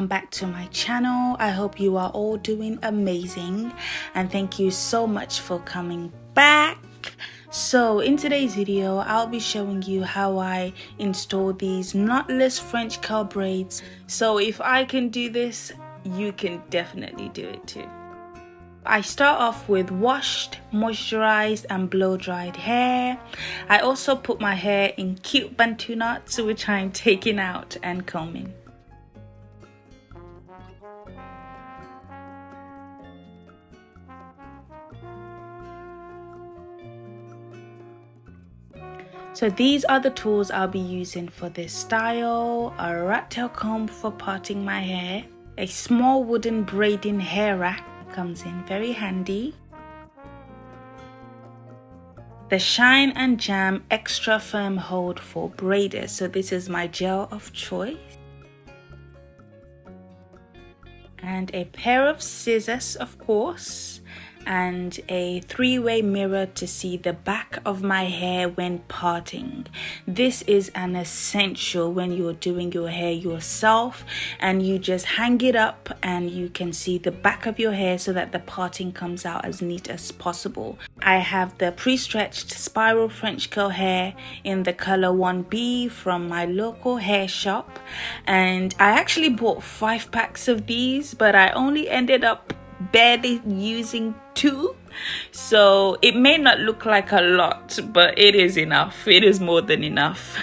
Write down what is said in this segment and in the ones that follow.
welcome back to my channel. I hope you are all doing amazing and thank you so much for coming back. So in today's video, I'll be showing you how I install these knotless French curl braids. So if I can do this, you can definitely do it too. I start off with washed, moisturized and blow dried hair. I also put my hair in cute bantu knots, which I'm taking out and combing. So these are the tools I'll be using for this style: a rat tail comb for parting my hair, a small wooden braiding hair rack comes in very handy, the Shine and Jam extra firm hold for braiders, so this is my gel of choice, and a pair of scissors of course, and a three-way mirror to see the back of my hair when parting. This is an essential when you're doing your hair yourself and you just hang it up and you can see the back of your hair so that the parting comes out as neat as possible. I have the pre-stretched spiral French curl hair in the color 1B from my local hair shop, and I actually bought 5 packs of these, but I only ended up barely using 2, so it may not look like a lot, but it is enough. It is more than enough.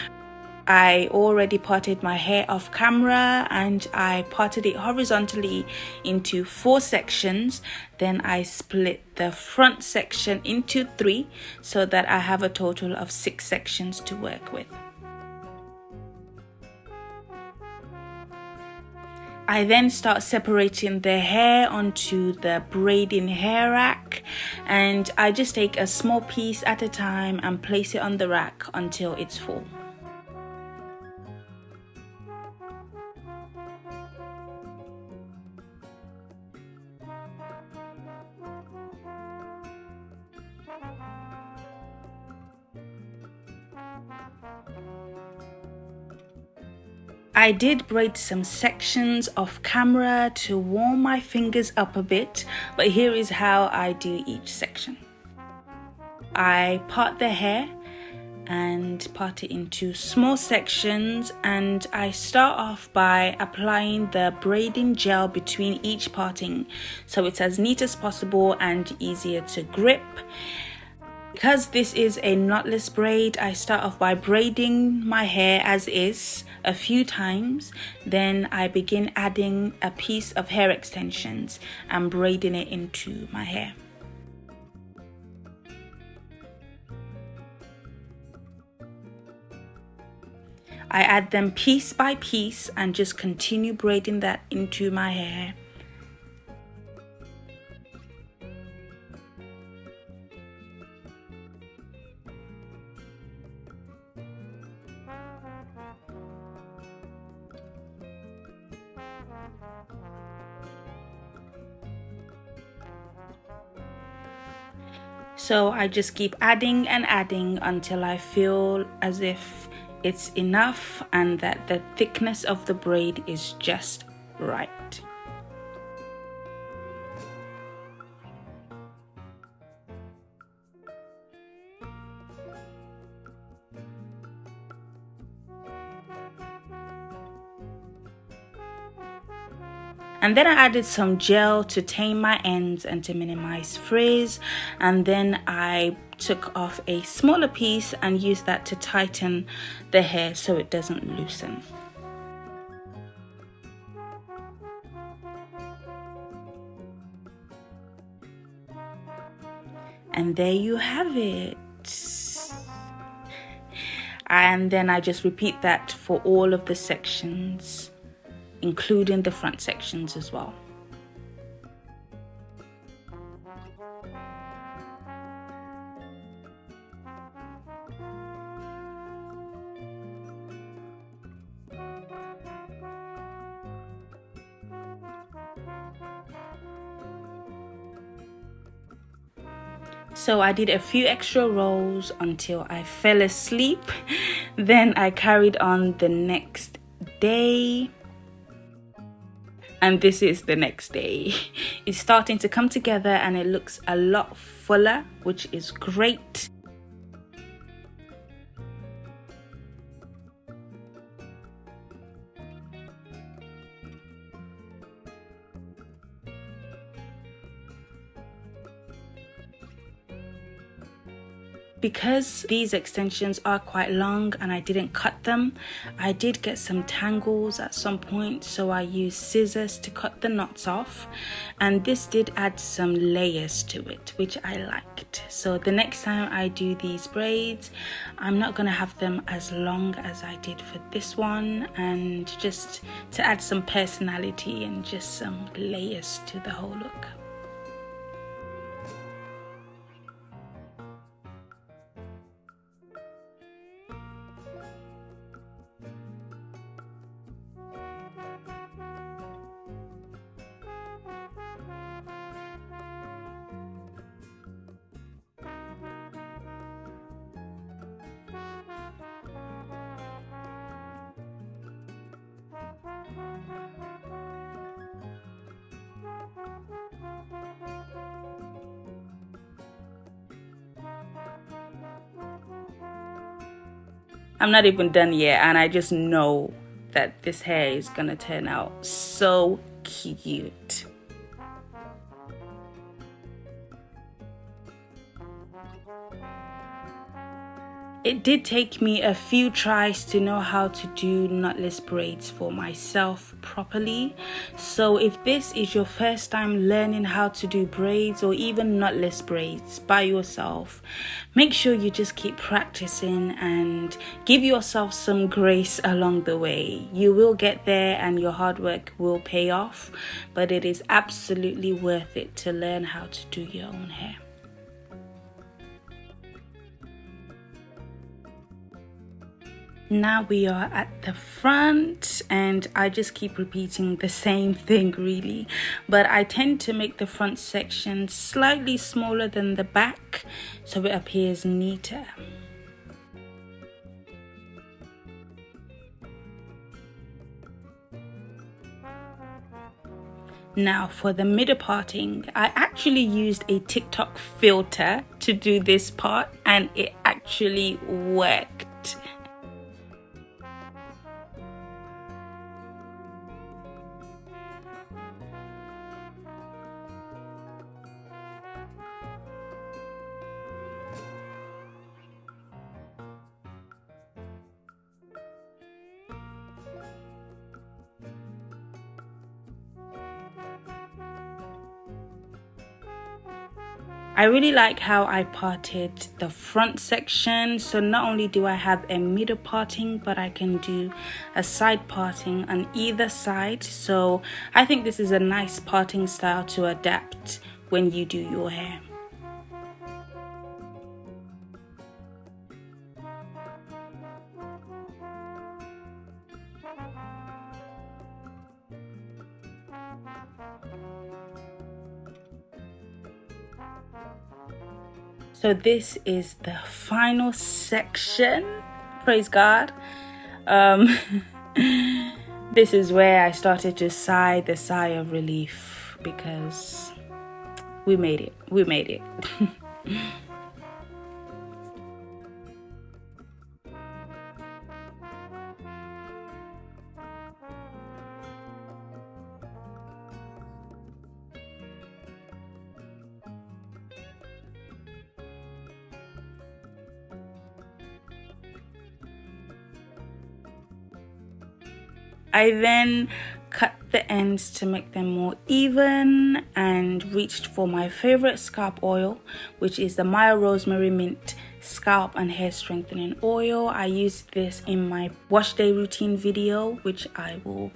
I already parted my hair off camera and I parted it horizontally into 4 sections. Then I split the front section into 3 so that I have a total of 6 sections to work with. I then start separating the hair onto the braiding hair rack, and I just take a small piece at a time and place it on the rack until it's full. I did braid some sections off camera to warm my fingers up a bit, but here is how I do each section. I part the hair and part it into small sections, and I start off by applying the braiding gel between each parting so it's as neat as possible and easier to grip. Because this is a knotless braid, I start off by braiding my hair as is a few times, then I begin adding a piece of hair extensions and braiding it into my hair. I add them piece by piece and just continue braiding that into my hair. So I just keep adding and adding until I feel as if it's enough and that the thickness of the braid is just right. And then I added some gel to tame my ends and to minimize frizz, and then I took off a smaller piece and used that to tighten the hair so it doesn't loosen. And there you have it. And then I just repeat that for all of the sections, including the front sections as well. So I did a few extra rows until I fell asleep. Then I carried on the next day. And this is the next day. It's starting to come together and it looks a lot fuller, which is great. Because these extensions are quite long and I didn't cut them, I did get some tangles at some point, so I used scissors to cut the knots off, and this did add some layers to it, which I liked. So the next time I do these braids, I'm not gonna have them as long as I did for this one, and just to add some personality and just some layers to the whole look. I'm not even done yet, and I just know that this hair is gonna turn out so cute. It did take me a few tries to know how to do knotless braids for myself properly. So if this is your first time learning how to do braids or even knotless braids by yourself, make sure you just keep practicing and give yourself some grace along the way. You will get there and your hard work will pay off, but it is absolutely worth it to learn how to do your own hair. Now we are at the front, and I just keep repeating the same thing really, but I tend to make the front section slightly smaller than the back so it appears neater. Now for the middle parting, I actually used a TikTok filter to do this part and it actually worked. I really like how I parted the front section, so not only do I have a middle parting, but I can do a side parting on either side. So I think this is a nice parting style to adapt when you do your hair. So this is the final section, praise God. This is where I started to sigh the sigh of relief because we made it. I then cut the ends to make them more even and reached for my favorite scalp oil, which is the Mielle Rosemary Mint Scalp and Hair Strengthening Oil. I used this in my wash day routine video, which I will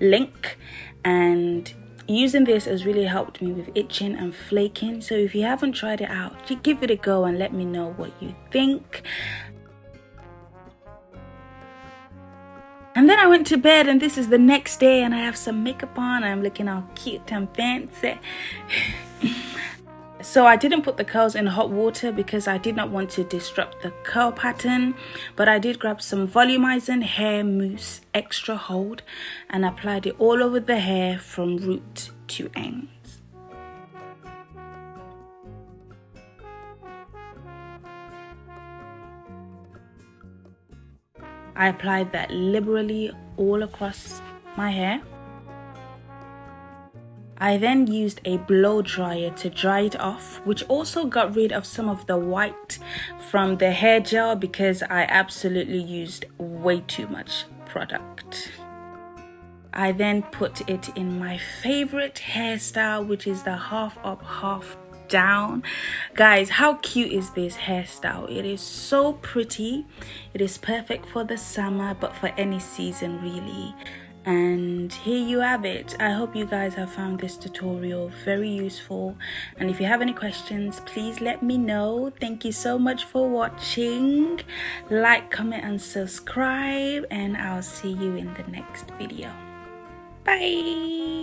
link, and using this has really helped me with itching and flaking. So if you haven't tried it out, just give it a go and let me know what you think. And then I went to bed, and this is the next day, and I have some makeup on. I'm looking all cute and fancy. So I didn't put the curls in hot water because I did not want to disrupt the curl pattern, but I did grab some volumizing hair mousse extra hold and applied it all over the hair from root to ends. I applied that liberally all across my hair. I then used a blow dryer to dry it off, which also got rid of some of the white from the hair gel because I absolutely used way too much product. I then put it in my favorite hairstyle, which is the half up, half down. Guys, how cute is this hairstyle? It is so pretty. It is perfect for the summer, but for any season really. And here you have it. I hope you guys have found this tutorial very useful, and if you have any questions, please let me know. Thank you so much for watching. Like, comment and subscribe, and I'll see you in the next video. Bye.